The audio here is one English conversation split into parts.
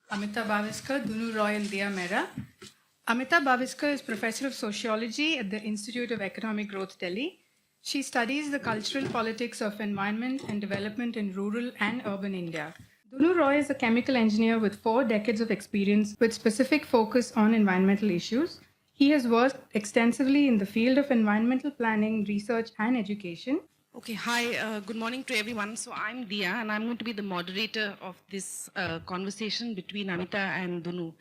Amita Bhaviskar, Dunu Roy and Dia Mehra. Amita Bhaviskar is Professor of Sociology at the Institute of Economic Growth, Delhi. She studies the cultural politics of environment and development in rural and urban India. Dunu Roy is a chemical engineer with 4 decades of experience with specific focus on environmental issues. He has worked extensively in the field of environmental planning, research, and education. Okay, hi, good morning to everyone. So I'm Dia, and I'm going to be the moderator of this conversation between Amita and Dunu,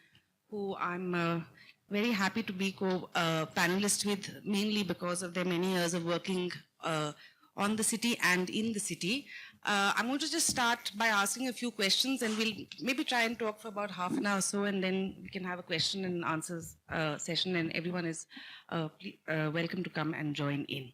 who I'm very happy to be co-panelist with, mainly because of their many years of working on the city and in the city. I'm going to just start by asking a few questions, and we'll maybe try and talk for about half an hour or so, and then we can have a question and answers session, and everyone is welcome to come and join in.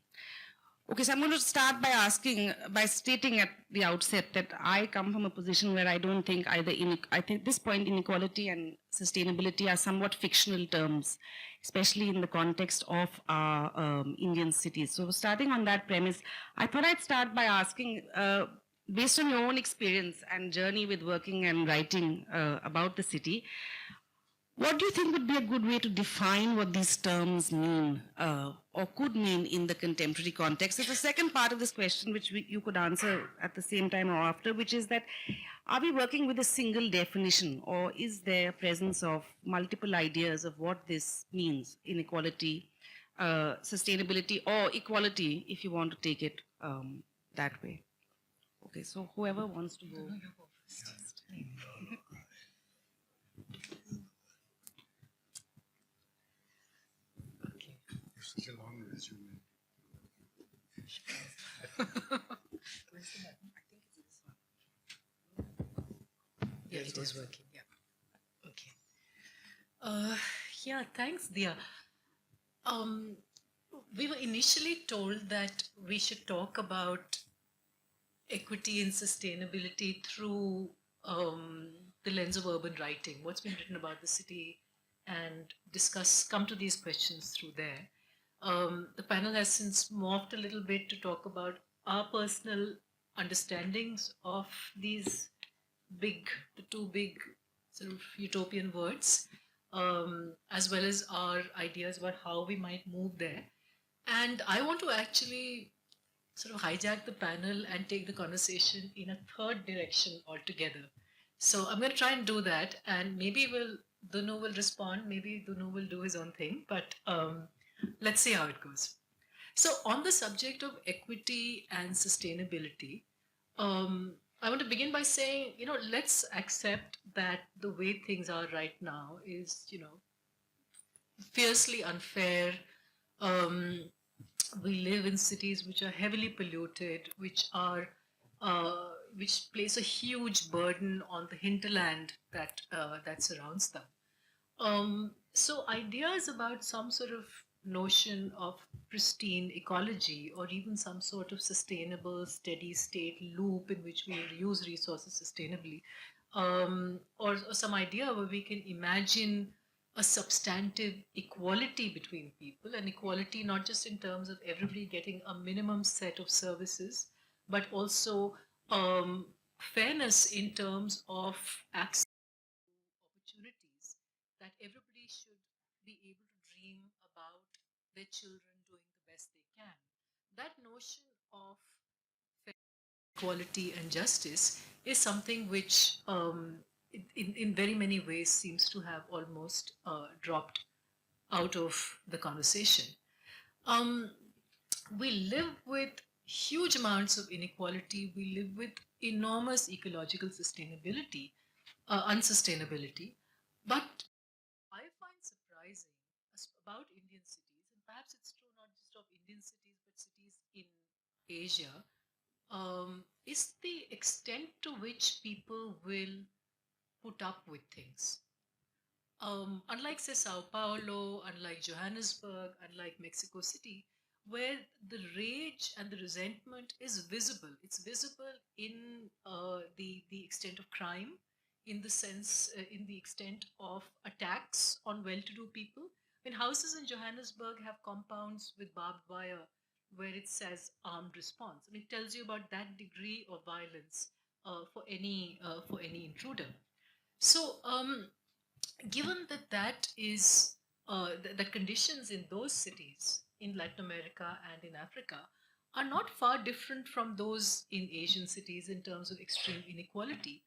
Okay, so I'm going to start by stating at the outset that I come from a position where I don't think I think this point inequality and sustainability are somewhat fictional terms, especially in the context of our Indian cities. So starting on that premise, I thought I'd start by asking, based on your own experience and journey with working and writing about the city, what do you think would be a good way to define what these terms mean or could mean in the contemporary context? There's a second part of this question which you could answer at the same time or after, which is that are we working with a single definition, or is there a presence of multiple ideas of what this means, inequality, sustainability, or equality, if you want to take it that way? Okay, so whoever wants to go. Such a long resume. Yeah, it is working. Yeah. Okay. Yeah, thanks, Dia. We were initially told that we should talk about equity and sustainability through the lens of urban writing, what's been written about the city, and come to these questions through there. The panel has since morphed a little bit to talk about our personal understandings of these the two big sort of utopian words, as well as our ideas about how we might move there. And I want to actually sort of hijack the panel and take the conversation in a third direction altogether. So I'm going to try and do that, and maybe Dunu will respond, maybe Dunu will do his own thing, but let's see how it goes. So on the subject of equity and sustainability, I want to begin by saying, let's accept that the way things are right now is, fiercely unfair. We live in cities which are heavily polluted, which place a huge burden on the hinterland that surrounds them. So ideas about some sort of notion of pristine ecology, or even some sort of sustainable steady state loop in which we use resources sustainably, or some idea where we can imagine a substantive equality between people, and equality not just in terms of everybody getting a minimum set of services, but also fairness in terms of access to opportunities, that everybody should be able to dream about their children doing the best they can. That notion of equality and justice is something which, in very many ways, seems to have almost dropped out of the conversation. We live with huge amounts of inequality. We live with enormous ecological unsustainability. But I find surprising about Indian cities, and perhaps it's true not just of Indian cities, but cities in Asia, is the extent to which people will put up with things. Unlike, say, Sao Paulo, unlike Johannesburg, unlike Mexico City, where the rage and the resentment is visible. It's visible in the extent of crime, in the extent of attacks on well-to-do people. I mean, houses in Johannesburg have compounds with barbed wire where it says armed response. I mean, it tells you about that degree of violence for any intruder. So, given that that is that conditions in those cities in Latin America and in Africa are not far different from those in Asian cities in terms of extreme inequality,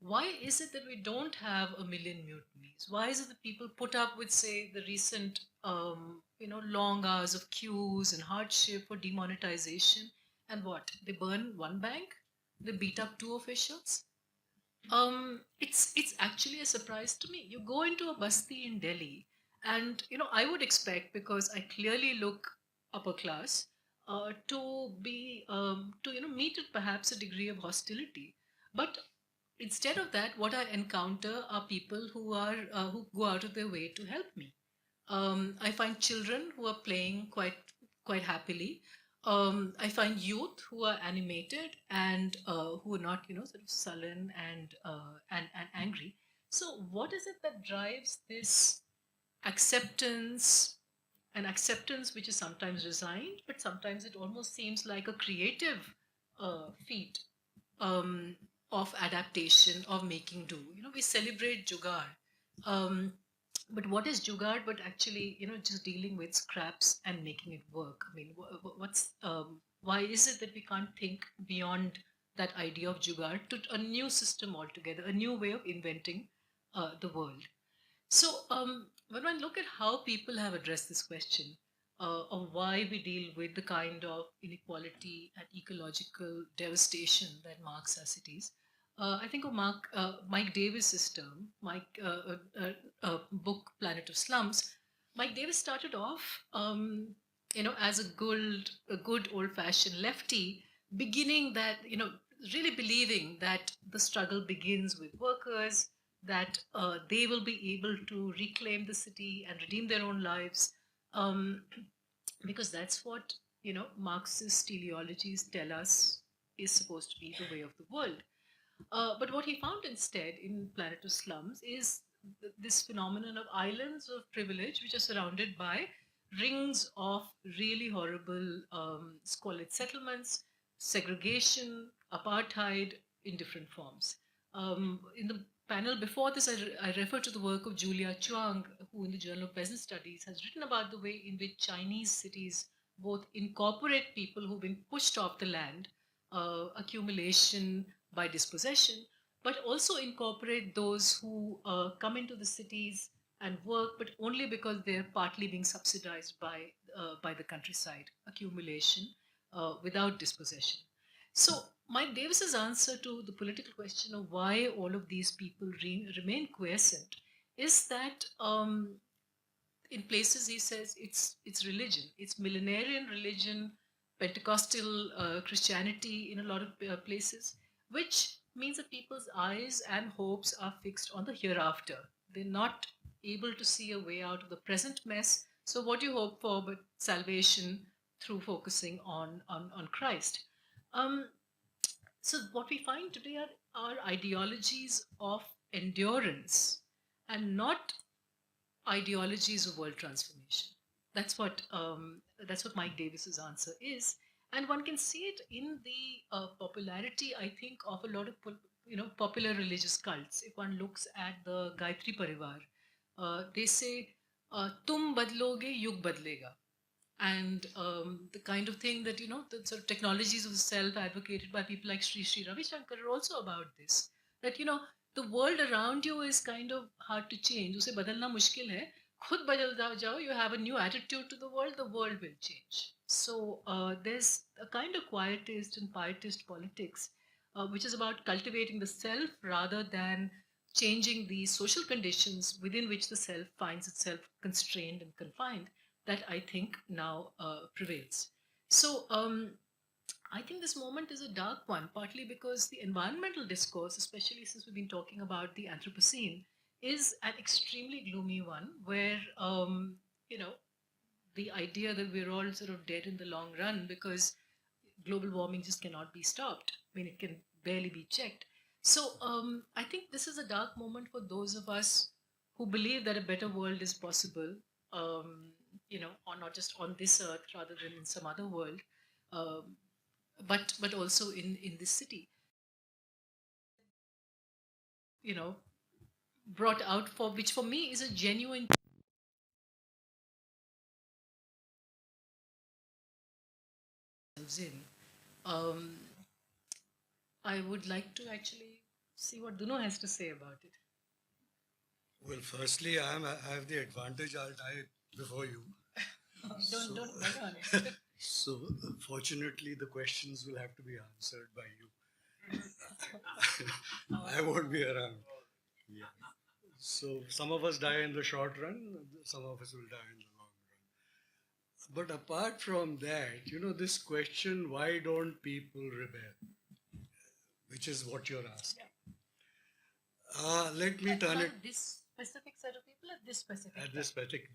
why is it that we don't have a million mutinies? Why is it that people put up with, say, the recent, long hours of queues and hardship for demonetization? And what? They burn one bank? They beat up two officials? It's actually a surprise to me. You go into a basti in Delhi, and I would expect, because I clearly look upper class, to be to meet with perhaps a degree of hostility. But instead of that, what I encounter are people who go out of their way to help me. I find children who are playing quite happily. I find youth who are animated and who are not, sort of sullen and angry. So, what is it that drives this acceptance? An acceptance which is sometimes resigned, but sometimes it almost seems like a creative feat um, of adaptation, of making do. We celebrate Jugaad. Um, but what is Jugaad but actually, just dealing with scraps and making it work? I mean, why is it that we can't think beyond that idea of Jugaad to a new system altogether, a new way of inventing the world? So, when I look at how people have addressed this question of why we deal with the kind of inequality and ecological devastation that marks our cities, I think of Mike Davis's term, book Planet of Slums. Mike Davis started off, as a good old-fashioned lefty, beginning that, really believing that the struggle begins with workers, that they will be able to reclaim the city and redeem their own lives, um, because that's what Marxist teleologies tell us is supposed to be the way of the world. But what he found instead in Planet of Slums is this phenomenon of islands of privilege, which are surrounded by rings of really horrible squalid settlements, segregation, apartheid in different forms. In the panel before this, I refer to the work of Julia Chuang, who in the Journal of Peasant Studies has written about the way in which Chinese cities both incorporate people who've been pushed off the land, accumulation by dispossession, but also incorporate those who come into the cities and work, but only because they're partly being subsidized by the countryside, accumulation without dispossession. So, Mike Davis's answer to the political question of why all of these people remain quiescent is that in places he says it's religion, it's millenarian religion, Pentecostal Christianity in a lot of places, which means that people's eyes and hopes are fixed on the hereafter. They're not able to see a way out of the present mess. So what do you hope for but salvation through focusing on Christ? Um, so what we find today are ideologies of endurance and not ideologies of world transformation. That's what Mike Davis's answer is, and one can see it in the popularity, I think, of a lot of popular religious cults. If one looks at the Gayatri Parivar, they say, "Tum badloge, yug badlega." And the kind of thing that the sort of technologies of the self advocated by people like Sri Ravi Shankar are also about this, that the world around you is kind of hard to change, उसे बदलना मुश्किल है, खुद बदल जाओ, you have a new attitude to the world will change. So there's a kind of quietist and pietist politics which is about cultivating the self rather than changing the social conditions within which the self finds itself constrained and confined, that I think now prevails. So I think this moment is a dark one, partly because the environmental discourse, especially since we've been talking about the Anthropocene, is an extremely gloomy one where, the idea that we're all sort of dead in the long run because global warming just cannot be stopped. I mean, it can barely be checked. So I think this is a dark moment for those of us who believe that a better world is possible, or not just on this earth rather than in some other world, um, but also in this city. You know, brought out for, which for me is a genuine in. Um, I would like to actually see what Duno has to say about it. Well, firstly, I have the advantage. I'll die before you. Don't bet on it. So, fortunately, the questions will have to be answered by you. I won't be around. Yeah. So, some of us die in the short run, some of us will die in the long run. But apart from that, this question, why don't people rebel? Which is what you're asking. Let me turn it This specific set of people at this specific at this specific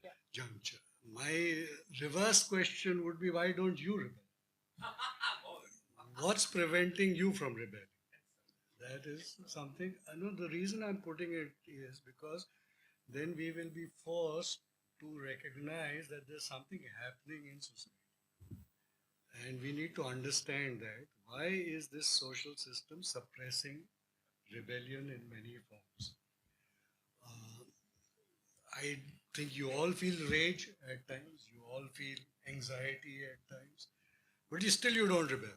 Yeah. juncture. My reverse question would be, why don't you rebel? What's preventing you from rebelling? That is something. I know the reason I'm putting it is because then we will be forced to recognize that there's something happening in society. And we need to understand that why is this social system suppressing rebellion in many forms? I think you all feel rage at times, you all feel anxiety at times, but you don't rebel.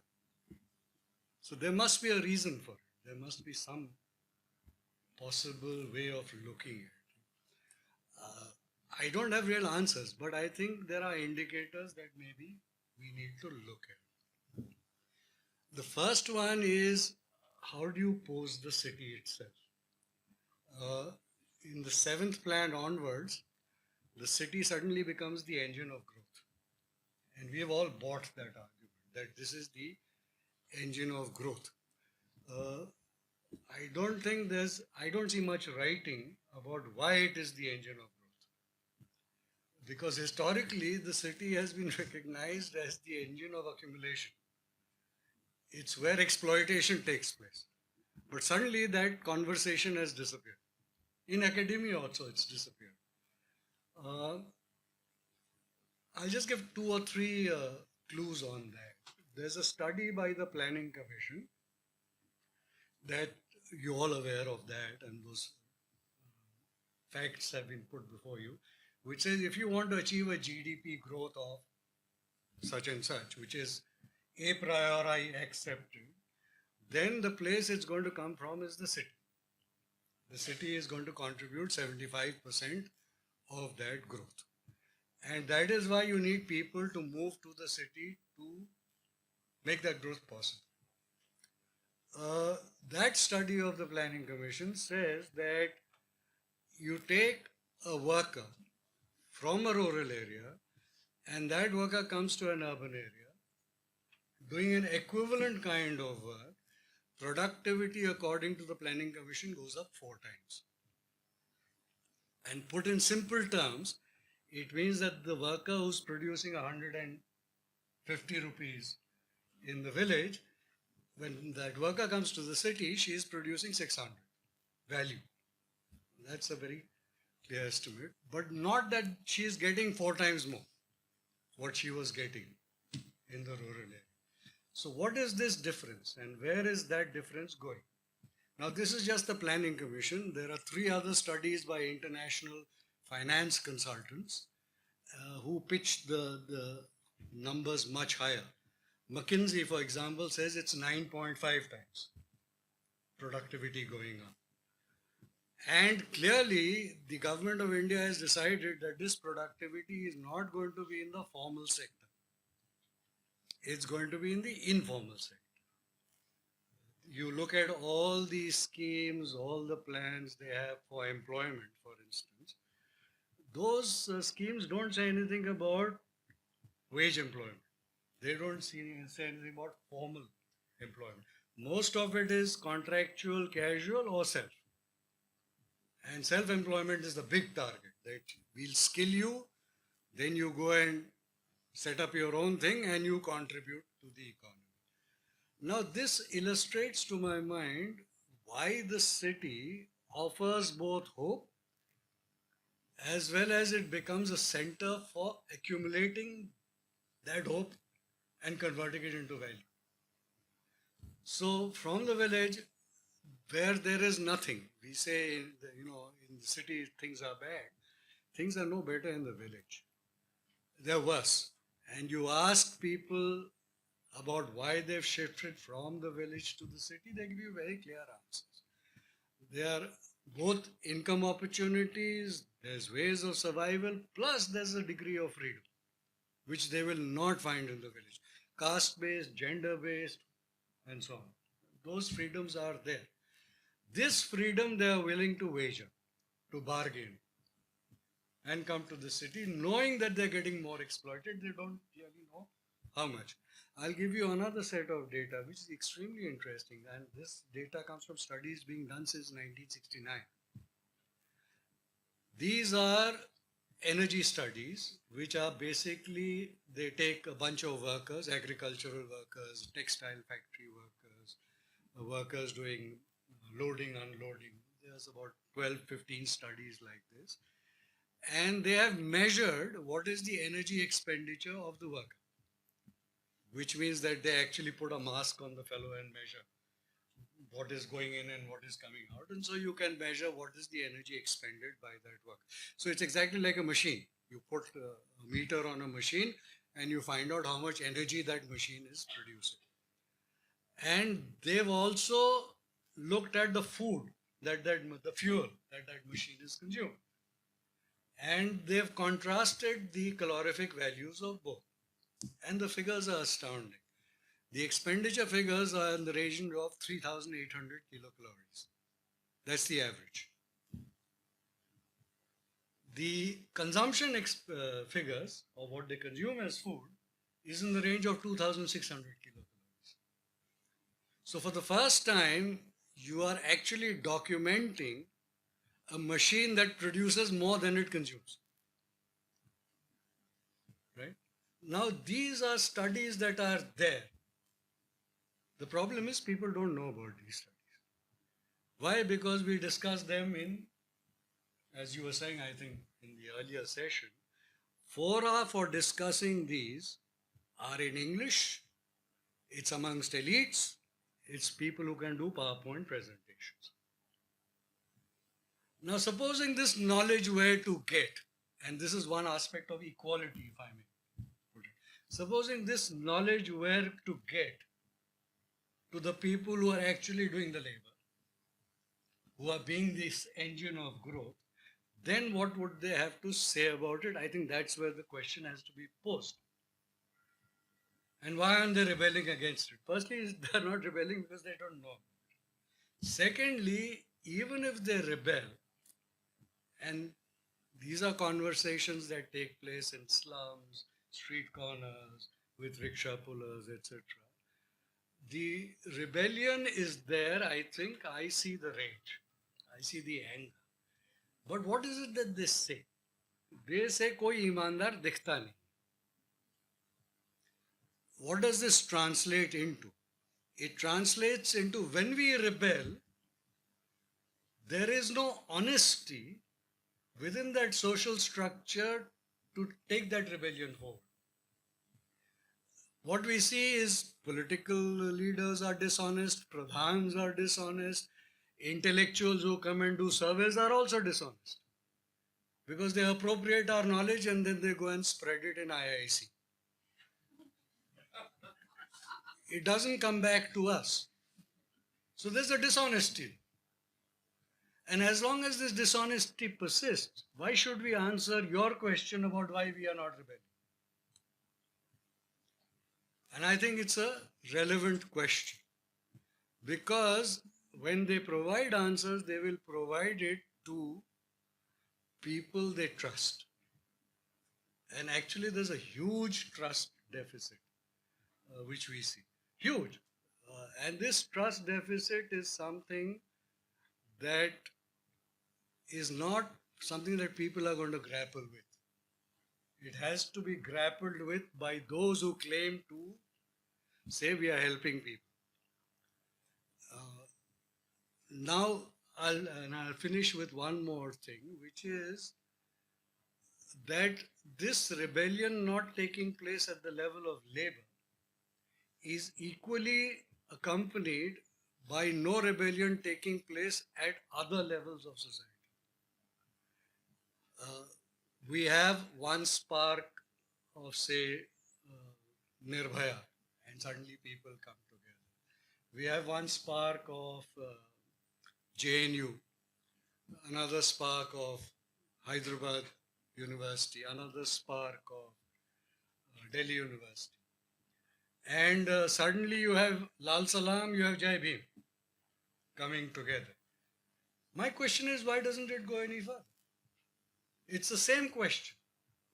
So there must be a reason for it. There must be some possible way of looking at it. I don't have real answers, but I think there are indicators that maybe we need to look at. The first one is, how do you pose the city itself? In the seventh plan onwards, the city suddenly becomes the engine of growth. And we have all bought that argument that this is the engine of growth. I don't see much writing about why it is the engine of growth. Because historically, the city has been recognized as the engine of accumulation. It's where exploitation takes place. But suddenly that conversation has disappeared. In academia also, it's disappeared. I'll just give two or three clues on that. There's a study by the Planning Commission that you're all aware of that, and those facts have been put before you, which says if you want to achieve a GDP growth of such and such, which is a priori accepted, then the place it's going to come from is the city. The city is going to contribute 75% of that growth. And that is why you need people to move to the city to make that growth possible. That study of the Planning Commission says that you take a worker from a rural area and that worker comes to an urban area doing an equivalent kind of work, productivity according to the Planning Commission goes up 4 times. And put in simple terms, it means that the worker who's producing 150 rupees in the village, when that worker comes to the city, she is producing 600 value. That's a very clear estimate, but not that she is getting 4 times more what she was getting in the rural area. So what is this difference and where is that difference going? Now this is just the Planning Commission. There are 3 other studies by international finance consultants who pitched the numbers much higher. McKinsey, for example, says it's 9.5 times productivity going up. And clearly, the government of India has decided that this productivity is not going to be in the formal sector. It's going to be in the informal sector. You look at all these schemes, all the plans they have for employment, for instance. Those schemes don't say anything about wage employment. They don't say anything about formal employment. Most of it is contractual, casual, or self. And self-employment is the big target. That we'll skill you, then you go and set up your own thing and you contribute to the economy. Now this illustrates to my mind why the city offers both hope as well as it becomes a center for accumulating that hope and converting it into value. So from the village, where there is nothing. We say, in the city things are bad. Things are no better in the village. They're worse. And you ask people about why they've shifted from the village to the city, they give you very clear answers. There are both income opportunities, there's ways of survival, plus there's a degree of freedom, which they will not find in the village. Caste-based, gender-based, and so on. Those freedoms are there. This freedom they are willing to wager, to bargain, and come to the city, knowing that they're getting more exploited. They don't really know how much. I'll give you another set of data, which is extremely interesting. And this data comes from studies being done since 1969. These are energy studies, which are basically, they take a bunch of workers, agricultural workers, textile factory workers, workers doing loading, unloading. There's about 12, 15 studies like this. And they have measured what is the energy expenditure of the worker, which means that they actually put a mask on the fellow and measure what is going in and what is coming out. And so you can measure what is the energy expended by that work. So it's exactly like a machine. You put a meter on a machine and you find out how much energy that machine is producing. And they've also looked at the food, the fuel that machine is consuming. And they've contrasted the calorific values of both. And the figures are astounding. The expenditure figures are in the region of 3,800 kilocalories. That's the average. The consumption figures of what they consume as food is in the range of 2,600 kilocalories. So for the first time, you are actually documenting a machine that produces more than it consumes. Right? Now, these are studies that are there. The problem is people don't know about these studies. Why? Because we discussed them in, as you were saying, I think, in the earlier session, fora for discussing these are in English, it's amongst elites, it's people who can do PowerPoint presentations. Now, supposing this knowledge were to get, and this is one aspect of equality, if I may put it, supposing this knowledge were to get to the people who are actually doing the labor, who are being this engine of growth, then what would they have to say about it? I think that's where the question has to be posed. And why aren't they rebelling against it? Firstly, they're not rebelling because they don't know. Secondly, even if they rebel, and these are conversations that take place in slums, street corners, with rickshaw pullers, etc. The rebellion is there, I think. I see the rage. I see the anger. But what is it that they say? They say, koi imandar dikhta nahi. What does this translate into? It translates into when we rebel, there is no honesty within that social structure to take that rebellion forward. What we see is political leaders are dishonest, pradhans are dishonest, intellectuals who come and do surveys are also dishonest. Because they appropriate our knowledge and then they go and spread it in IIC. It doesn't come back to us. So there's a dishonesty. And as long as this dishonesty persists, why should we answer your question about why we are not rebelling? And I think it's a relevant question. Because when they provide answers, they will provide it to people they trust. And actually there's a huge trust deficit, which we see. Huge. And this trust deficit is something that is not something that people are going to grapple with. It has to be grappled with by those who claim to say we are helping people. Now, I'll finish with one more thing, which is that this rebellion not taking place at the level of labor is equally accompanied by no rebellion taking place at other levels of society. We have one spark of, say, Nirbhaya, and suddenly people come together. We have one spark of JNU, another spark of Hyderabad University, another spark of Delhi University. And suddenly you have Lal Salam, you have Jai Bhim coming together. My question is, why doesn't it go any further? It's the same question.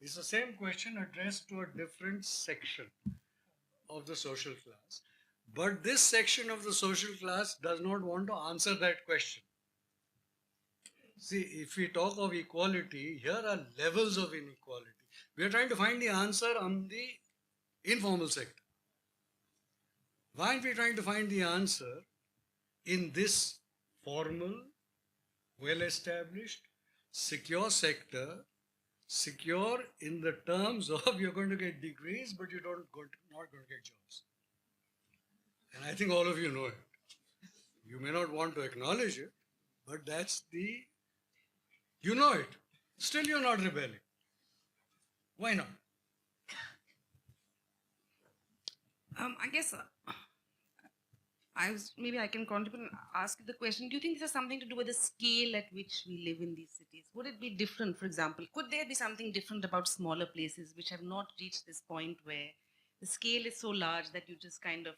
It's the same question addressed to a different section of the social class. But this section of the social class does not want to answer that question. See, if we talk of equality, here are levels of inequality. We are trying to find the answer on the informal sector. Why aren't we trying to find the answer in this formal, well-established, secure sector, secure in the terms of you're going to get degrees, but you're not going to get jobs. And I think all of you know it. You may not want to acknowledge it, but that's the, you know it. Still you're not rebelling. Why not? I guess maybe I can contribute and ask the question. Do you think this has something to do with the scale at which we live in these cities? Would it be different, for example? Could there be something different about smaller places which have not reached this point where the scale is so large that you just kind of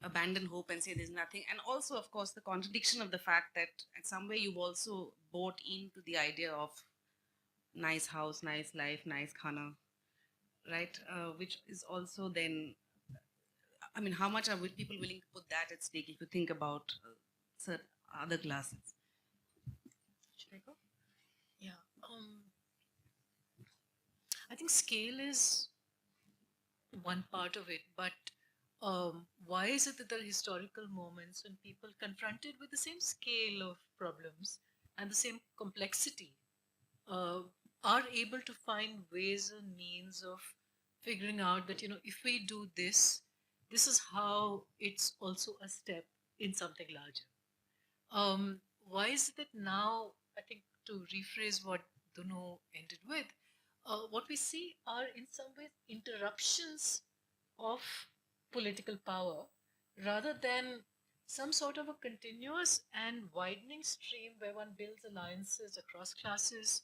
abandon hope and say there's nothing? And also, of course, the contradiction of the fact that at some way you've also bought into the idea of nice house, nice life, nice khana, right? Which is also then, I mean, how much are people willing to put that at stake if you think about certain other classes? Should I go? Yeah. I think scale is one part of it, but why is it that there are historical moments when people confronted with the same scale of problems and the same complexity uh, are able to find ways and means of figuring out that, if we do this, this is how it's also a step in something larger. Why is it that now, I think to rephrase what Dunu ended with, what we see are in some ways interruptions of political power rather than some sort of a continuous and widening stream where one builds alliances across classes,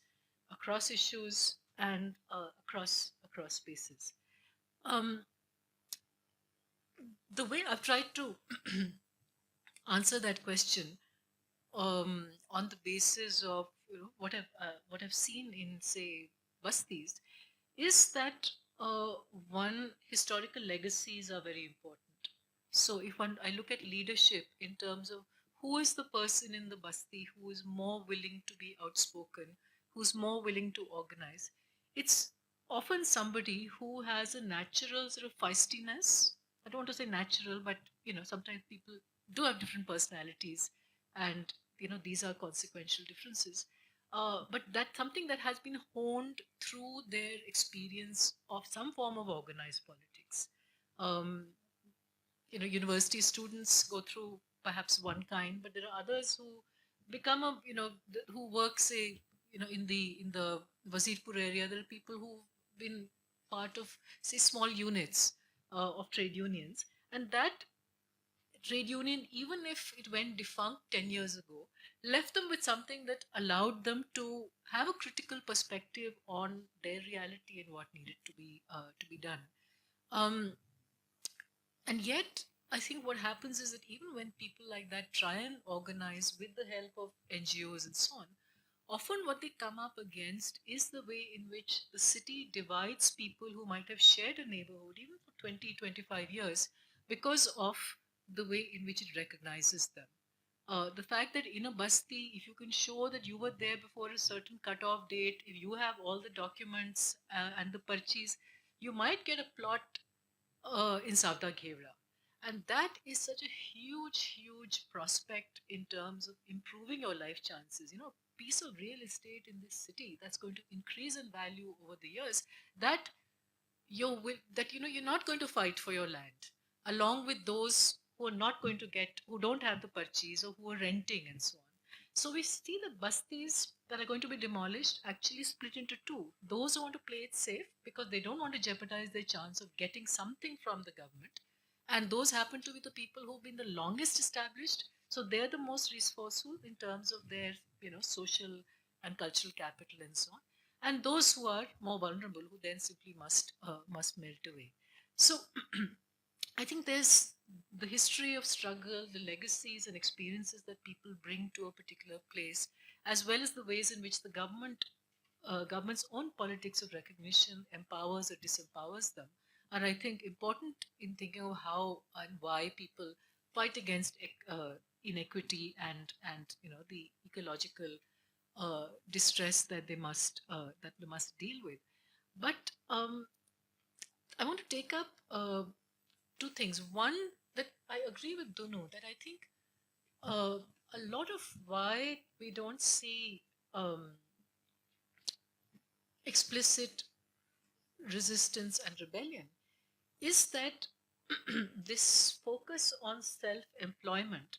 across issues, and across spaces. The way I've tried to answer that question on the basis of what I've seen in, say, Bastis is that one, historical legacies are very important. So if I look at leadership in terms of who is the person in the Basti who is more willing to be outspoken, who's more willing to organize, it's often somebody who has a natural sort of feistiness. I don't want to say natural, but sometimes people do have different personalities, and these are consequential differences. But that's something that has been honed through their experience of some form of organized politics. Um, University students go through perhaps one kind, but there are others who become who work, say, in the Wazirpur area. There are people who've been part of, say, small units of trade unions, and that trade union, even if it went defunct 10 years ago, left them with something that allowed them to have a critical perspective on their reality and what needed to be done. Um, and yet, I think what happens is that even when people like that try and organize with the help of NGOs and so on, often what they come up against is the way in which the city divides people who might have shared a neighborhood even for 20, 25 years because of the way in which it recognizes them. The fact that in a basti, if you can show that you were there before a certain cutoff date, if you have all the documents and the parchis, you might get a plot in Savda Ghevra. And that is such a huge, huge prospect in terms of improving your life chances. A piece of real estate in this city that's going to increase in value over the years, that you're not going to fight for your land, along with those who are not going to get, who don't have the parchees or who are renting and so on. So we see the bastis that are going to be demolished actually split into two. Those who want to play it safe because they don't want to jeopardize their chance of getting something from the government. And those happen to be the people who've been the longest established. So they're the most resourceful in terms of their, social and cultural capital and so on. And those who are more vulnerable, who then simply must melt away. So I think there's the history of struggle, the legacies and experiences that people bring to a particular place, as well as the ways in which the government's own politics of recognition empowers or disempowers them, are I think important in thinking of how and why people fight against inequity and the ecological distress that they must deal with. But I want to take up two things. One, that I agree with Dunu, that I think a lot of why we don't see explicit resistance and rebellion is that this focus on self-employment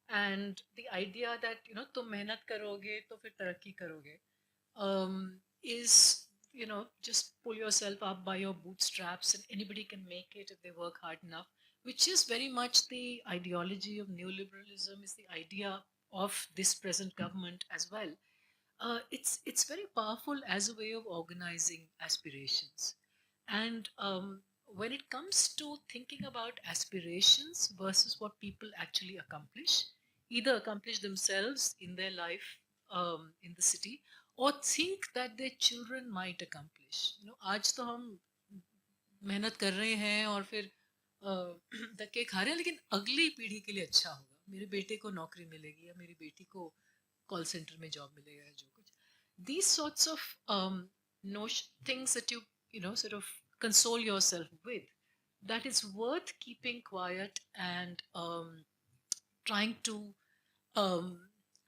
and the idea that तुम मेहनत करोगे तो फिर तरक्की करोगे is just pull yourself up by your bootstraps and anybody can make it if they work hard enough, which is very much the ideology of neoliberalism, is the idea of this present government as well. It's very powerful as a way of organizing aspirations. And when it comes to thinking about aspirations versus what people actually accomplish, either accomplish themselves in their life in the city or think that their children might accomplish. आज तो हम मेहनत कर रहे हैं और फिर धक्के खा रहे हैं, लेकिन अगली पीढ़ी के लिए अच्छा होगा, मेरे बेटे को नौकरी मिलेगी या मेरी बेटी को कॉल सेंटर में जॉब मिलेगा या जो कुछ. These sorts of things that you sort of console yourself with, that is worth keeping quiet and trying to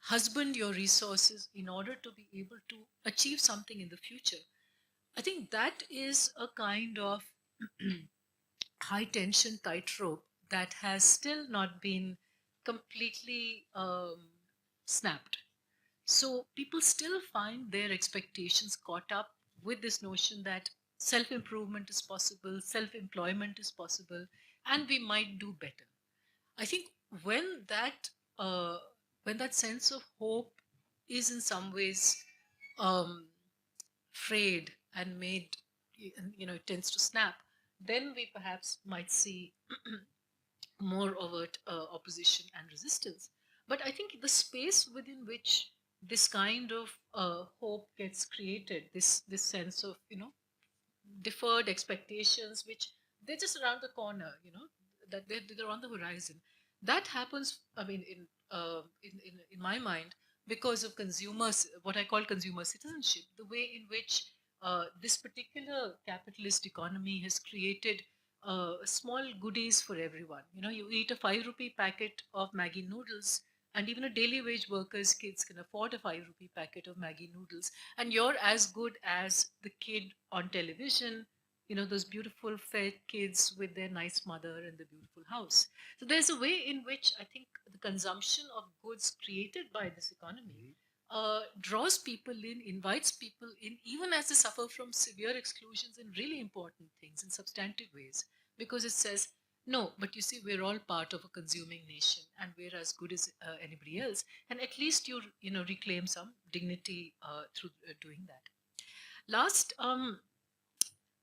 husband your resources in order to be able to achieve something in the future. I think that is a kind of high tension tightrope that has still not been completely snapped. So people still find their expectations caught up with this notion that self-improvement is possible, self-employment is possible, and we might do better. I think when that sense of hope is in some ways frayed and made, it tends to snap, then we perhaps might see more overt opposition and resistance. But I think the space within which this kind of hope gets created, this sense of deferred expectations, which they're just around the corner, that they're on the horizon. That happens, I mean, in my mind, because of consumers, what I call consumer citizenship, the way in which this particular capitalist economy has created small goodies for everyone. You eat a 5 rupee packet of Maggi noodles, and even a daily wage worker's kids can afford a 5 rupee packet of Maggi noodles, and you're as good as the kid on television, those beautiful fed kids with their nice mother and the beautiful house. So there's a way in which I think the consumption of goods created by this economy draws people in, invites people in, even as they suffer from severe exclusions in really important things, in substantive ways, because it says, no, but you see, we're all part of a consuming nation, and we're as good as anybody else, and at least you reclaim some dignity through doing that. Last,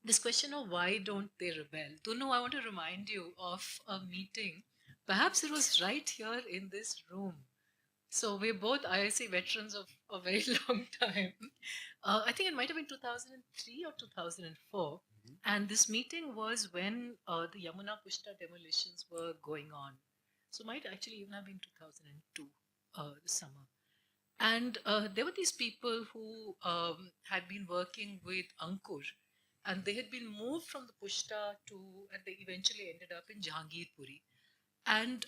this question of why don't they rebel? Dunu, I want to remind you of a meeting. Perhaps it was right here in this room. So we're both IIC veterans of a very long time. I think it might have been 2003 or 2004. And this meeting was when the Yamuna Pushta demolitions were going on. So it might actually even have been 2002, this summer. And there were these people who had been working with Ankur, and they had been moved from the Pushta and they eventually ended up in Jahangirpuri. And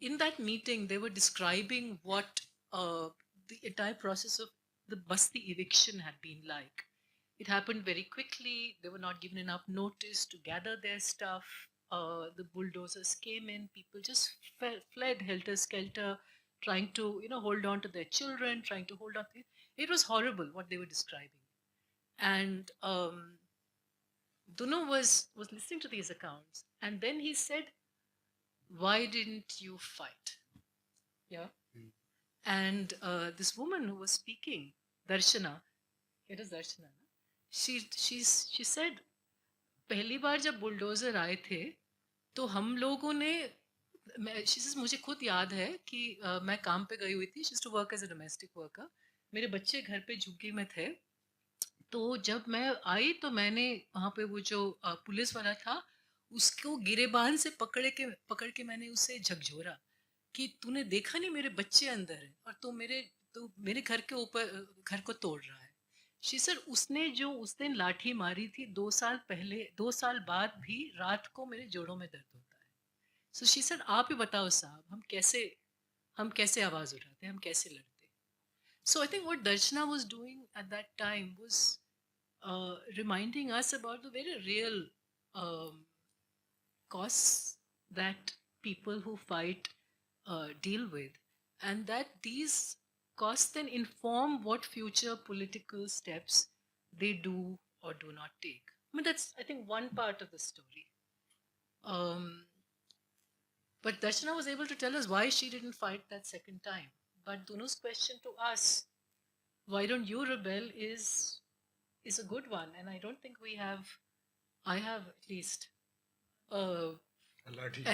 in that meeting, they were describing what the entire process of the Basti eviction had been like. It happened very quickly. They were not given enough notice to gather their stuff. the bulldozers came in, people just fled helter-skelter, trying to, hold on to their children, trying to hold on to it. It was horrible what they were describing. And Duno was listening to these accounts, and then he said, "Why didn't you fight?" Yeah. And this woman who was speaking, Darshana, it is Darshana, na? She said, पहली बार जब bulldozer आए थे तो हम लोगों ने she says, मुझे खुद याद है कि मैं काम पे गई हुई थी, she used to work as a domestic worker, मेरे बच्चे घर पे झुग्गी में थे, तो जब मैं आई तो मैंने वहाँ पे वो जो पुलिस वाला था उसको गिरेबान से पकड़ के मैंने उसे झकझोरा कि तूने देखा नहीं मेरे बच्चे अंदर है और तो मेरे घर के ऊपर घर को तोड़ रहा है। शी सर उसने जो उस दिन लाठी मारी थी 2 साल बाद भी रात को मेरे जोड़ों में दर्द होता है। सो शी सर आप ही बताओ साहब हम कैसे आवाज उठाते, हम कैसे लड़ते। So I think what Darshana was doing at that time was reminding us about the very real costs that people who fight deal with, and that these costs then inform what future political steps they do or do not take. I mean, that's, I think, one part of the story. But Darshana was able to tell us why she didn't fight that second time. But Dunu's question to us, why don't you rebel, is a good one. And I don't think I have at least A lathi.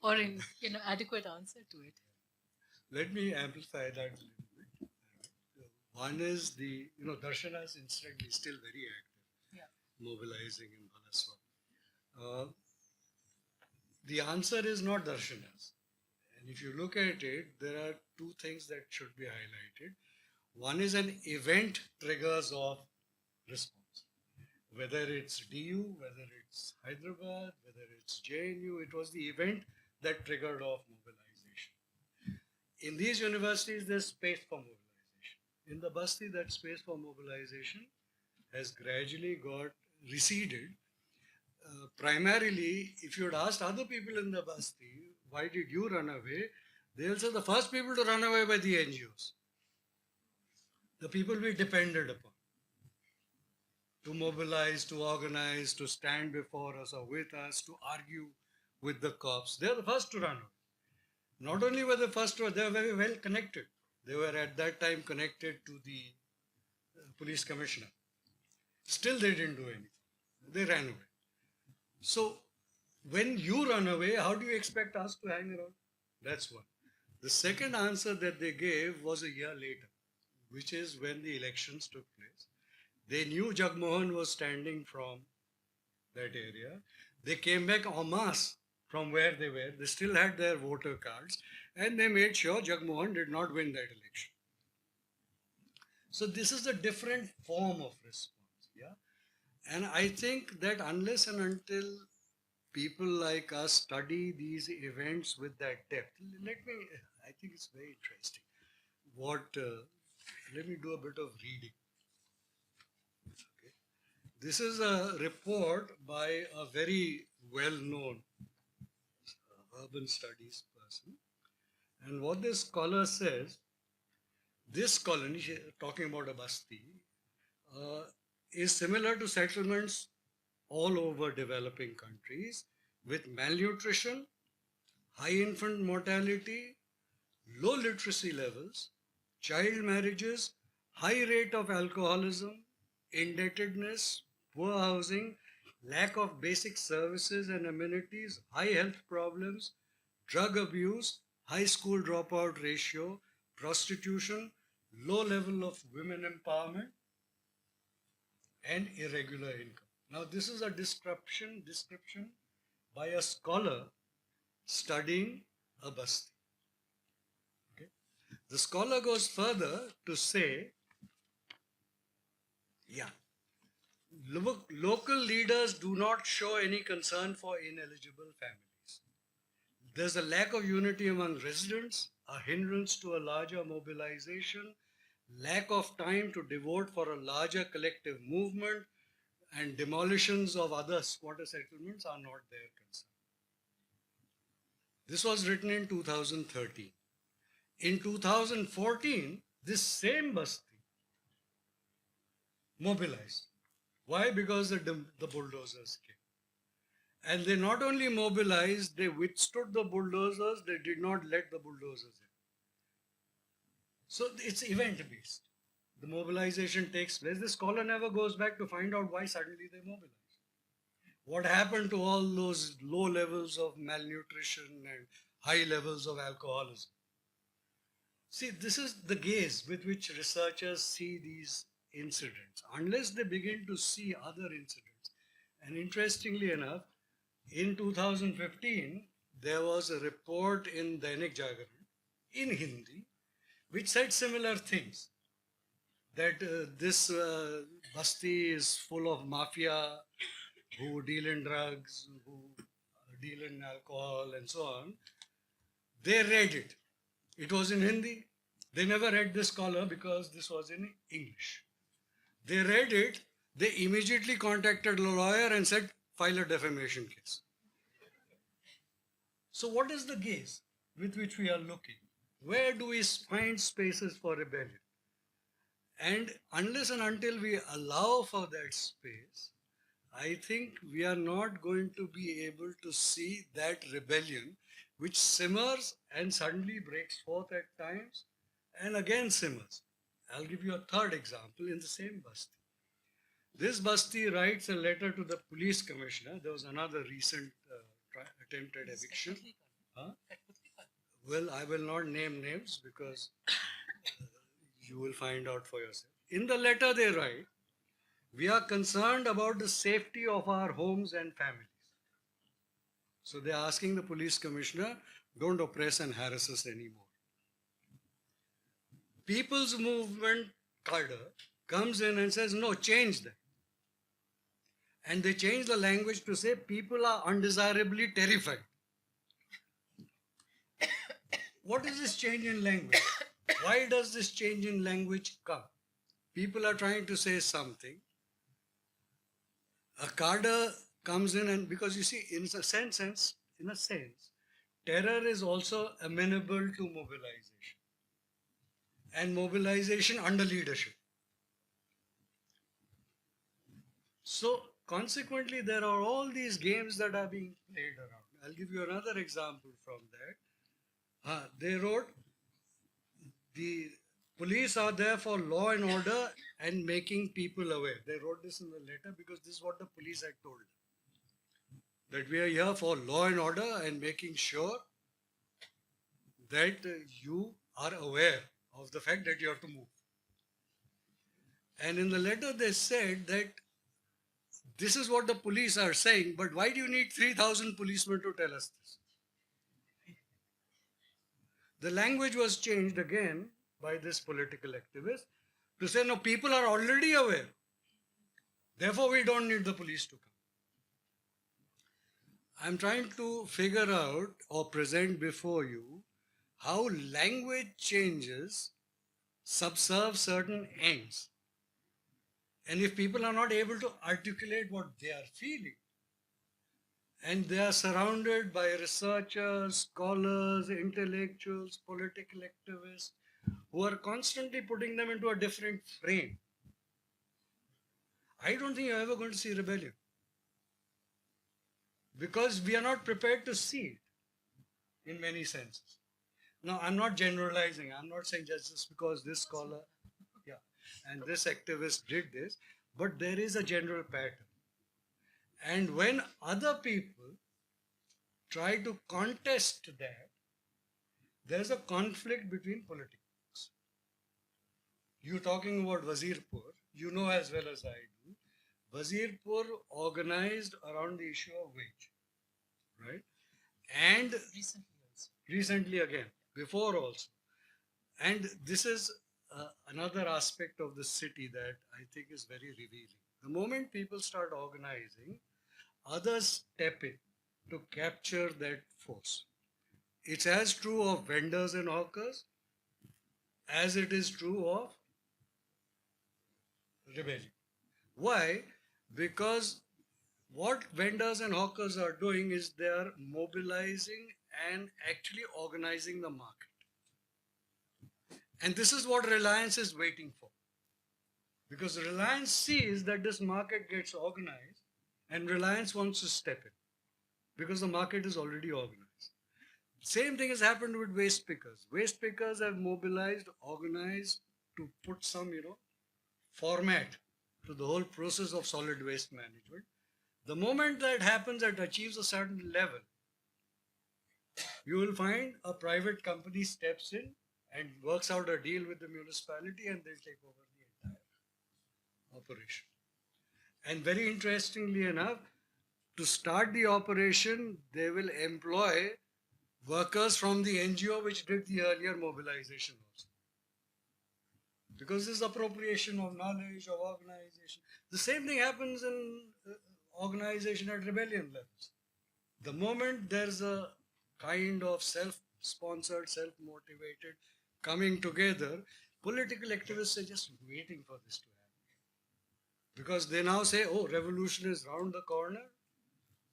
or an adequate answer to it. Let me amplify that a little bit. One is Darshana's incident is still very active, Yeah. mobilizing in Balaswar. The answer is not Darshana's. And if you look at it, there are two things that should be highlighted. One is an event triggers of response. Whether it's DU, whether it's Hyderabad, whether it's JNU, it was the event that triggered off mobilization. In these universities, there's space for mobilization. In the Basti, that space for mobilization has gradually got receded. Primarily, if you had asked other people in the Basti, why did you run away? They'll say the first people to run away were the NGOs. The people we depended upon to mobilize, to organize, to stand before us or with us, to argue with the cops. They're the first to run away. Not only were they first, they were very well connected. They were at that time connected to the police commissioner. Still, they didn't do anything. They ran away. So, when you run away, how do you expect us to hang around? That's one. The second answer that they gave was a year later, which is when the elections took place. They knew Jagmohan was standing from that area. They came back en masse from where they were. They still had their voter cards, and they made sure Jagmohan did not win that election. So this is a different form of response, yeah. And I think that unless and until people like us study these events with that depth, I think it's very interesting. Let me do a bit of reading. Okay. This is a report by a very well-known urban studies person. And what this scholar says, this colony, talking about a Basti, is similar to settlements all over developing countries with malnutrition, high infant mortality, low literacy levels, child marriages, high rate of alcoholism, indebtedness, poor housing, lack of basic services and amenities, high health problems, drug abuse, high school dropout ratio, prostitution, low level of women empowerment, and irregular income. Now, this is a description by a scholar studying a Basti. Okay. The scholar goes further to say, local leaders do not show any concern for ineligible families. There's a lack of unity among residents, a hindrance to a larger mobilization, lack of time to devote for a larger collective movement, and demolitions of other squatter settlements are not their concern. This was written in 2013. In 2014, this same Basti mobilized. Why? Because the bulldozers came. And they not only mobilized, they withstood the bulldozers, they did not let the bulldozers in. So it's event-based. The mobilization takes place. The scholar never goes back to find out why suddenly they mobilized. What happened to all those low levels of malnutrition and high levels of alcoholism? See, this is the gaze with which researchers see these incidents, unless they begin to see other incidents. And interestingly enough, in 2015, there was a report in Dainik Jagaran in Hindi which said similar things. That this Basti is full of mafia who deal in drugs, who deal in alcohol and so on. They read it. It was in Hindi. They never read this scholar because this was in English. They read it. They immediately contacted a lawyer and said, file a defamation case. So what is the gaze with which we are looking? Where do we find spaces for rebellion? And unless and until we allow for that space, I think we are not going to be able to see that rebellion which simmers and suddenly breaks forth at times and again simmers. I'll give you a third example in the same Basti. This Basti writes a letter to the police commissioner. There was another recent attempted eviction. Huh? Well, I will not name names because you will find out for yourself. In the letter they write, we are concerned about the safety of our homes and families. So they are asking the police commissioner, don't oppress and harass us anymore. People's Movement cadre comes in and says, no, change that. And they change the language to say people are undesirably terrified. What is this change in language? Why does this change in language come? People are trying to say something. A cadre comes in and, because you see, in a sense, terror is also amenable to mobilization. And mobilization under leadership. So consequently, there are all these games that are being played around. I'll give you another example from that. They wrote, the police are there for law and order and making people aware. They wrote this in the letter because this is what the police had told them. That we are here for law and order and making sure that you are aware of the fact that you have to move. And in the letter they said that this is what the police are saying, but why do you need 3,000 policemen to tell us this? The language was changed again by this political activist to say, no, people are already aware. Therefore, we don't need the police to come. I'm trying to figure out or present before you how language changes subserve certain ends. And if people are not able to articulate what they are feeling, and they are surrounded by researchers, scholars, intellectuals, political activists, who are constantly putting them into a different frame, I don't think you're ever going to see rebellion. Because we are not prepared to see it in many senses. Now, I'm not generalizing. I'm not saying just because this scholar, and this activist did this, but there is a general pattern. And when other people try to contest that, there's a conflict between politics. You're talking about Wazirpur, you know as well as I do. Wazirpur organized around the issue of wage, right? And recently again, before also. And this is another aspect of the city that I think is very revealing. The moment people start organizing, others step in to capture that force. It's as true of vendors and hawkers as it is true of rebellion. Why? Because what vendors and hawkers are doing is they are mobilizing and actually organizing the market. And this is what Reliance is waiting for. Because Reliance sees that this market gets organized and Reliance wants to step in because the market is already organized. Same thing has happened with waste pickers. Waste pickers have mobilized, organized to put some, format to the whole process of solid waste management. The moment that happens, it achieves a certain level, you will find a private company steps in and works out a deal with the municipality and they'll take over the entire operation. And very interestingly enough, to start the operation, they will employ workers from the NGO which did the earlier mobilization also. Because this is appropriation of knowledge, of organization. The same thing happens in organization at rebellion levels. The moment there's a kind of self-sponsored, self-motivated coming together, political activists are just waiting for this to happen. Because they now say, oh, revolution is round the corner.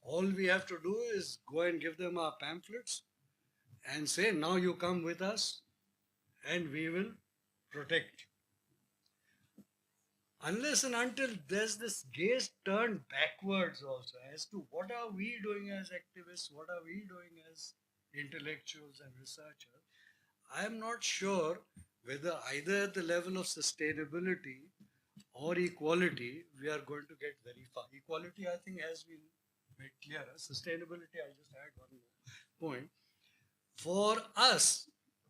All we have to do is go and give them our pamphlets and say, now you come with us and we will protect you. Unless and until there's this gaze turned backwards also as to what are we doing as activists, what are we doing as intellectuals and researchers, I am not sure whether either at the level of sustainability or equality, we are going to get very far. Equality, I think, has been made clearer. Sustainability, I just had one more point. For us,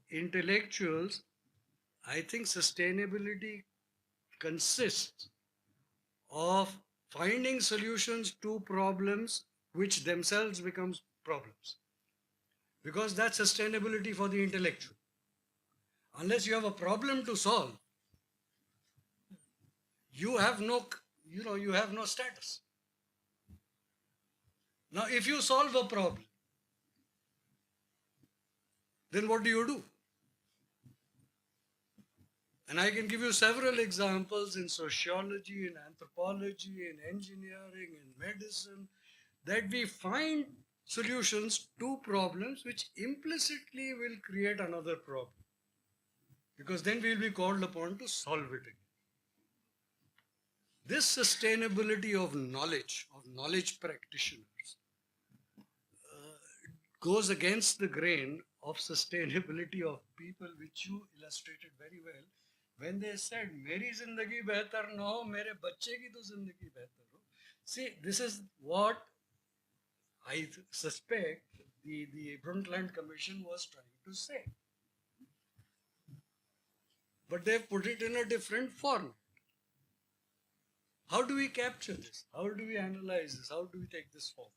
intellectuals, I think sustainability consists of finding solutions to problems which themselves becomes problems. Because that's sustainability for the intellectual. Unless you have a problem to solve, you have no status. Now, if you solve a problem, then what do? And I can give you several examples in sociology, in anthropology, in engineering, in medicine, that we find solutions to problems which implicitly will create another problem. Because then we will be called upon to solve it again. This sustainability of knowledge practitioners, goes against the grain of sustainability of people, which you illustrated very well when they said, "Meri zindagi behtar na ho, mere bacche ki to zindagi behtar ho." See, this is what I suspect the Brundtland Commission was trying to say. But they've put it in a different form. How do we capture this? How do we analyze this? How do we take this forward?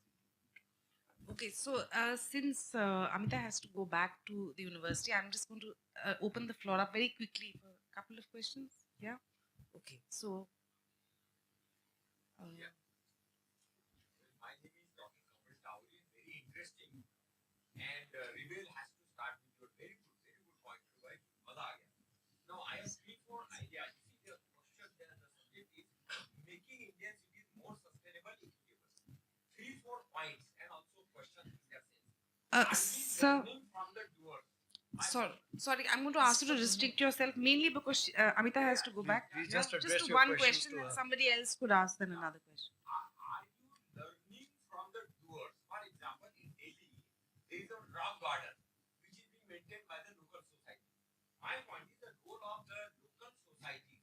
Okay, so since Amita has to go back to the university, I'm just going to open the floor up very quickly for a couple of questions. Yeah? Okay, so. My name is Dr. Kamal Towri, very interesting. And Rebel has to start with your very good point. Now, I have 3-4 ideas. You see, the question, the subject is making Indian cities more sustainable, equitable. 3-4 points and also questions in that sense. Learning from the doers. Sorry, I'm going to ask you to restrict yourself mainly because Amita has to go back. Please just address just your one questions question to and her. somebody else could ask then another question. Are you learning from the doers? For example, in Delhi, there is a rock garden which is being maintained by the local society. My point is the role of the local society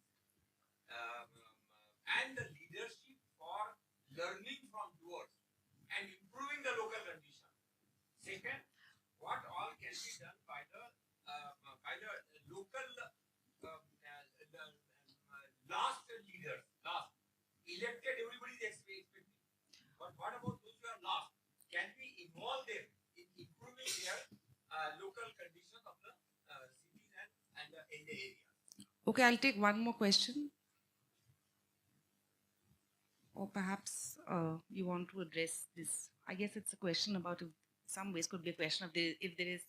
and the leadership for learning from doers and improving the local condition. Second, what all can be done by the local last leaders, last elected, everybody is expecting. But what about those who are last? Can we involve them in improving their local conditions of the cities and the areas? Okay, I'll take one more question. Or perhaps you want to address this. I guess it's a question about, some ways could be a question of if there is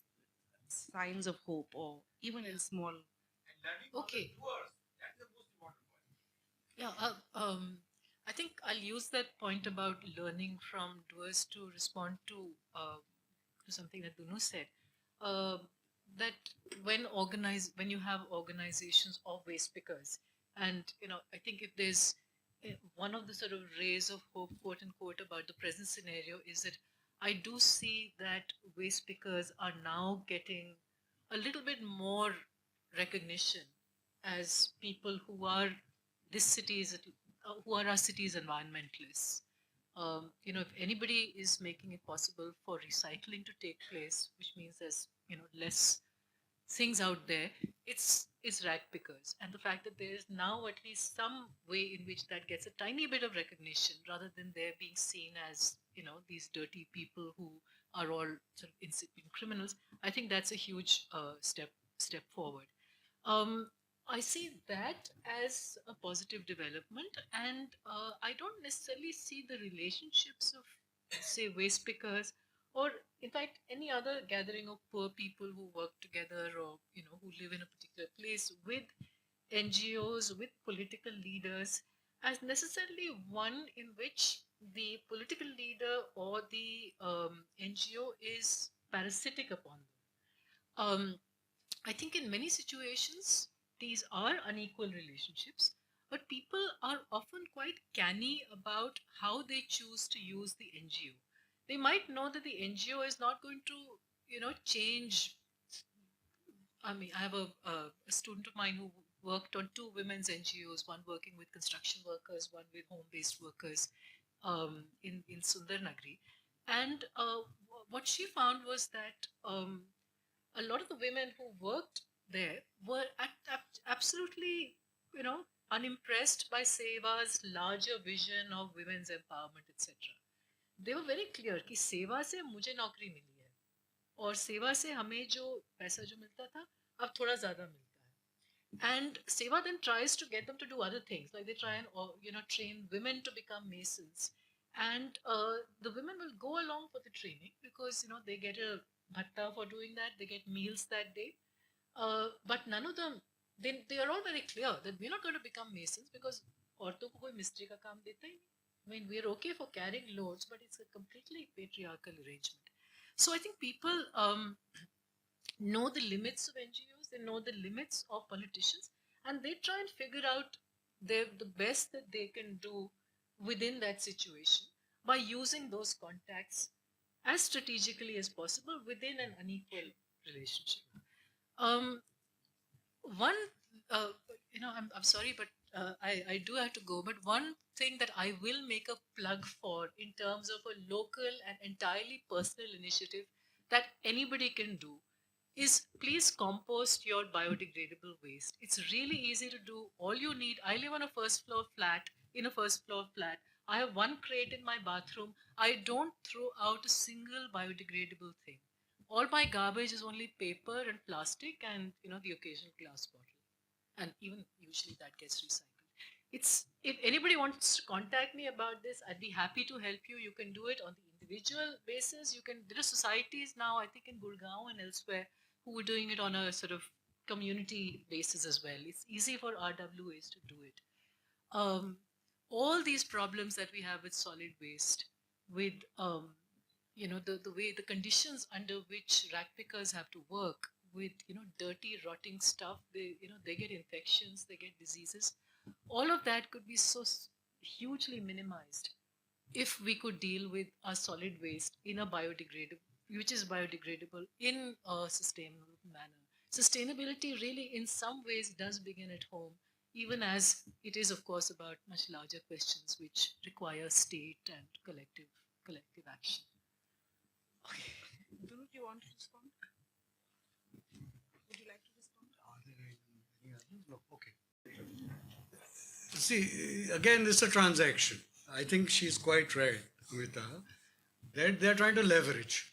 signs of hope or even in small. And learning from the doers, that's the most important point. Yeah, I think I'll use that point about learning from doers to respond to something that Dunu said. Uh, that when you have organizations of waste pickers, and I think if there's one of the sort of rays of hope, quote unquote, about the present scenario is that I do see that waste pickers are now getting a little bit more recognition as people who are this city's who are our city's environmentalists. If anybody is making it possible for recycling to take place, which means there's less things out there, it's rag pickers. And the fact that there is now at least some way in which that gets a tiny bit of recognition, rather than there being seen as these dirty people who are all sort of incipient criminals, I think that's a huge step forward. um, I see that as a positive development, and I don't necessarily see the relationships of, say, waste pickers, or in fact any other gathering of poor people who work together, or who live in a particular place, with NGOs, with political leaders, as necessarily one in which the political leader or the NGO is parasitic upon them. I think in many situations, these are unequal relationships, but people are often quite canny about how they choose to use the NGO. They might know that the NGO is not going to, change. I mean, I have a student of mine who worked on two women's NGOs, one working with construction workers, one with home-based workers in Sundarnagri. And what she found was that a lot of the women who worked there were absolutely, unimpressed by Seva's larger vision of women's empowerment, etc. They were very clear कि सेवा से मुझे नौकरी मिली है और सेवा से हमें जो पैसा जो मिलता था अब थोड़ा ज़्यादा मिलता है. And Seva then tries to get them to do other things, like they try and train women to become masons, and the women will go along for the training because they get a bhatta for doing that, they get meals that day, but none of them, they are all very clear that we're not going to become masons because औरतों को कोई मिस्त्री का काम देता ही नहीं. I mean, we're okay for carrying loads, but it's a completely patriarchal arrangement. So I think people know the limits of NGOs, they know the limits of politicians, and they try and figure out the best that they can do within that situation by using those contacts as strategically as possible within an unequal relationship. One, I'm sorry, but I do have to go. But one thing that I will make a plug for in terms of a local and entirely personal initiative that anybody can do is please compost your biodegradable waste. It's really easy to do. All you need, I live on a first floor flat, in a first floor flat. I have one crate in my bathroom. I don't throw out a single biodegradable thing. All my garbage is only paper and plastic and the occasional glass bottle. And even usually that gets recycled. It's if anybody wants to contact me about this, I'd be happy to help you. You can do it on the individual basis. There are societies now, I think in Gurgaon and elsewhere, who are doing it on a sort of community basis as well. It's easy for RWAs to do it. All these problems that we have with solid waste, with the way, the conditions under which rag pickers have to work with dirty rotting stuff, they get infections, they get diseases. All of that could be so hugely minimized if we could deal with our solid waste in a biodegradable, which is biodegradable in a sustainable manner. Sustainability really in some ways does begin at home, even as it is of course about much larger questions which require state and collective action. Okay. Do you want to respond? Would you like to respond? Are there any others? No. Okay. See, again, this is a transaction. I think she's quite right, Amita, that they're trying to leverage.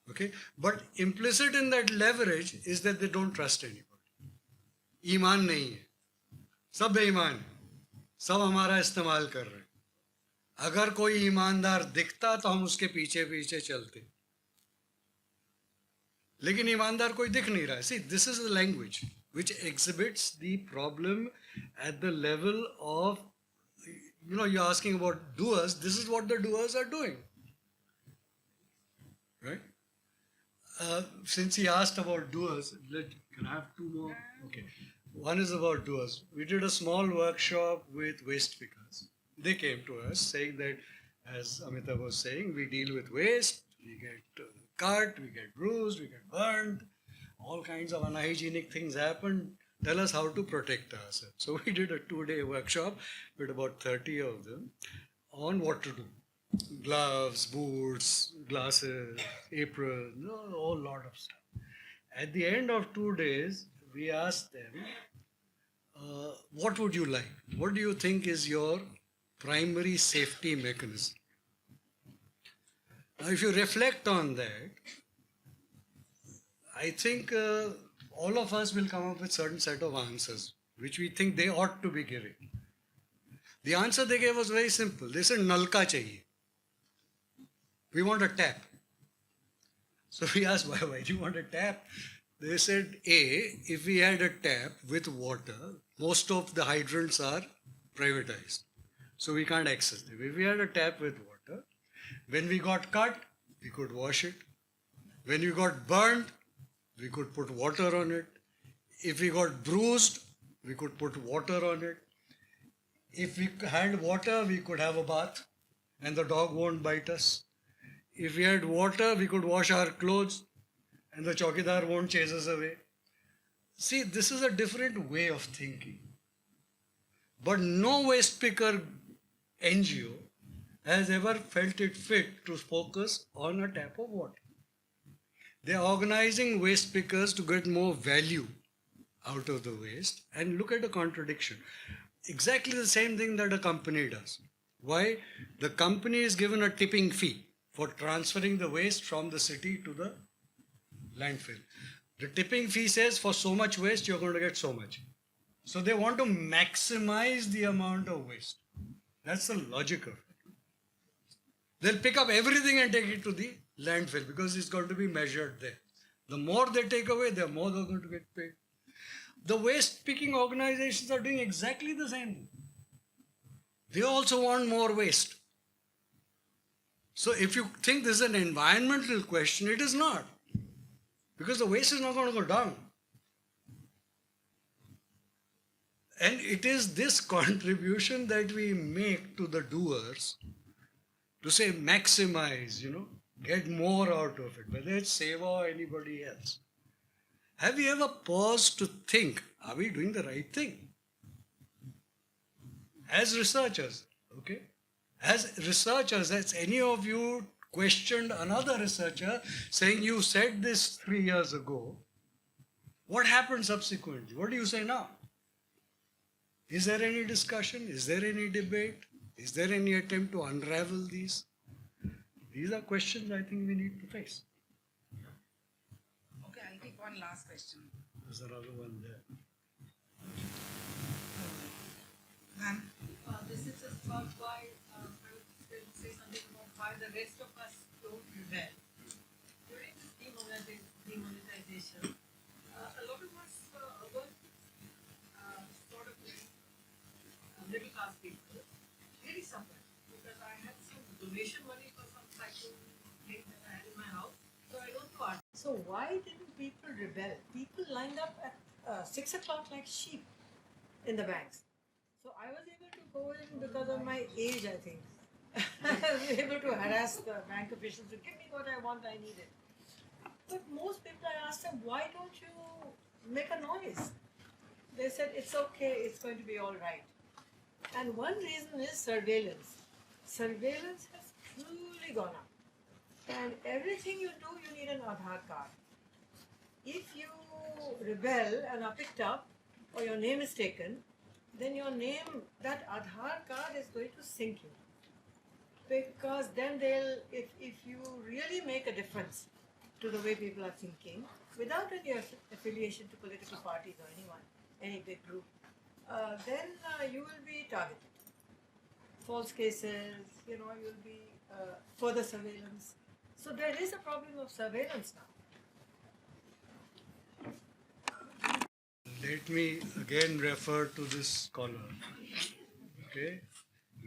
Okay? But implicit in that leverage is that they don't trust anybody. ईमान नहीं है, सब बेईमान है, सब हमारा इस्तेमाल कर रहे हैं. अगर कोई ईमानदार दिखता तो हम उसके पीछे पीछे चलते, लेकिन ईमानदार कोई दिख नहीं रहा है. See, this is the language which exhibits the problem at the level of you're asking about doers. This is what the doers are doing, right? Since he asked about doers, can I have two more? Okay. One is about doers. We did a small workshop with waste pickers. They came to us saying that, as Amitabh was saying, we deal with waste, we get cut, we get bruised, we get burned, all kinds of unhygienic things happen. Tell us how to protect ourselves. So we did a 2-day workshop with about 30 of them on what to do. Gloves, boots, glasses, aprons, a whole lot of stuff. At the end of 2 days, we asked them, what would you like? What do you think is your primary safety mechanism? Now, if you reflect on that, I think all of us will come up with certain set of answers, which we think they ought to be giving. The answer they gave was very simple. They said, Nalka chahiye. We want a tap. So we asked, why do you want a tap? They said, if we had a tap with water, most of the hydrants are privatized. So we can't access them. If we had a tap with water, when we got cut, we could wash it. When we got burned, we could put water on it. If we got bruised, we could put water on it. If we had water, we could have a bath and the dog won't bite us. If we had water, we could wash our clothes and the chowkidar won't chase us away. See, this is a different way of thinking. But no waste picker NGO has ever felt it fit to focus on a tap of water. They are organizing waste pickers to get more value out of the waste, and look at the contradiction. Exactly the same thing that a company does. Why? The company is given a tipping fee for transferring the waste from the city to the landfill. The tipping fee says for so much waste you're going to get so much. So they want to maximize the amount of waste. That's the logic of it. They'll pick up everything and take it to the landfill because it's going to be measured there. The more they take away, the more they're going to get paid. The waste picking organizations are doing exactly the same thing. They also want more waste. So if you think this is an environmental question, it is not. Because the waste is not going to go down. And it is this contribution that we make to the doers to say maximize, get more out of it, whether it's Seva or anybody else. Have you ever paused to think, are we doing the right thing? As researchers, okay? As researchers, has any of you questioned another researcher saying you said this 3 years ago? What happened subsequently? What do you say now? Is there any discussion? Is there any debate? Is there any attempt to unravel these? These are questions I think we need to face. Okay, I'll take one last question. There's another one there. Ma'am? This is just about why I would say something about why the rest of us don't rebel. During this demonetization, a lot of us were sort of middle class people really suffered because I had some donation money for some cycle thing that I had in my house, so I don't know art. So why didn't people rebel? People lined up at 6 o'clock like sheep in the banks. So I was able to go in because of my age, I think. I was able to harass the bank officials to give me what I want, I needed. But most people, I asked them, why don't you make a noise? They said, it's okay, it's going to be all right. And one reason is surveillance. Surveillance has truly gone up. And everything you do, you need an Aadhaar card. If you rebel and are picked up, or your name is taken, then your name, that Aadhaar card is going to sink you. Because then they'll, if you really make a difference to the way people are thinking, without any affiliation to political parties or anyone, any big group, then you will be targeted. False cases, you'll be further surveillance. So there is a problem of surveillance now. Let me again refer to this scholar. Okay?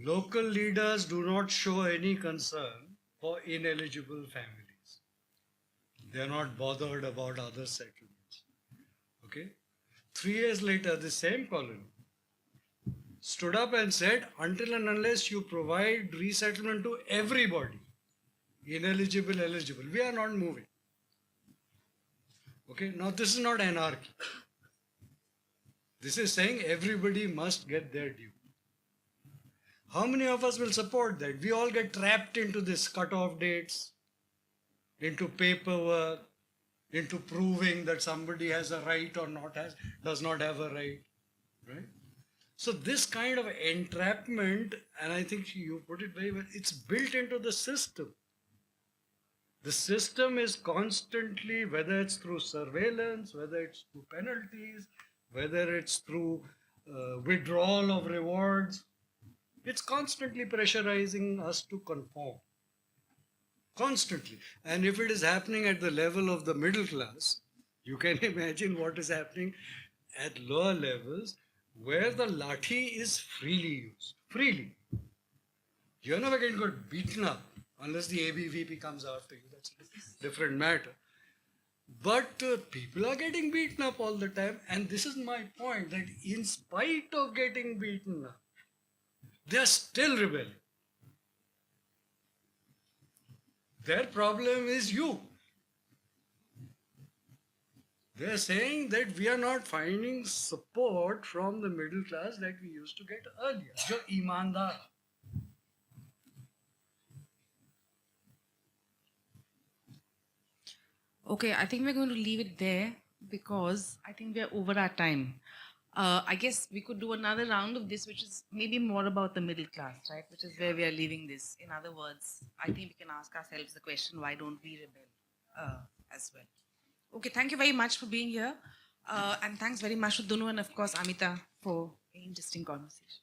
local leaders do not show any concern for ineligible families. They are not bothered about other settlements. Okay? 3 years later, the same colony stood up and said, until and unless you provide resettlement to everybody, ineligible, eligible, we are not moving. Okay, now this is not anarchy. This is saying everybody must get their due. How many of us will support that? We all get trapped into this cut-off dates, into paperwork, into proving that somebody has a right or does not have a right, right? So this kind of entrapment, and I think you put it very well, it's built into the system. The system is constantly, whether it's through surveillance, whether it's through penalties, whether it's through withdrawal of rewards, it's constantly pressurizing us to conform. Constantly. And if it is happening at the level of the middle class, you can imagine what is happening at lower levels where the lathi is freely used. Freely. You're never going to get beaten up unless the ABVP comes after you. That's a different matter. But people are getting beaten up all the time. And this is my point, that in spite of getting beaten up, they are still rebelling. Their problem is you. They are saying that we are not finding support from the middle class that we used to get earlier. Jo ईमानदार. Okay, I think we're going to leave it there because I think we're over our time. I guess we could do another round of this, which is maybe more about the middle class, right? Which is where we are leaving this. In other words, I think we can ask ourselves the question, why don't we rebel as well? Okay, thank you very much for being here. And thanks very much to Dunu and, of course, Amita for an interesting conversation.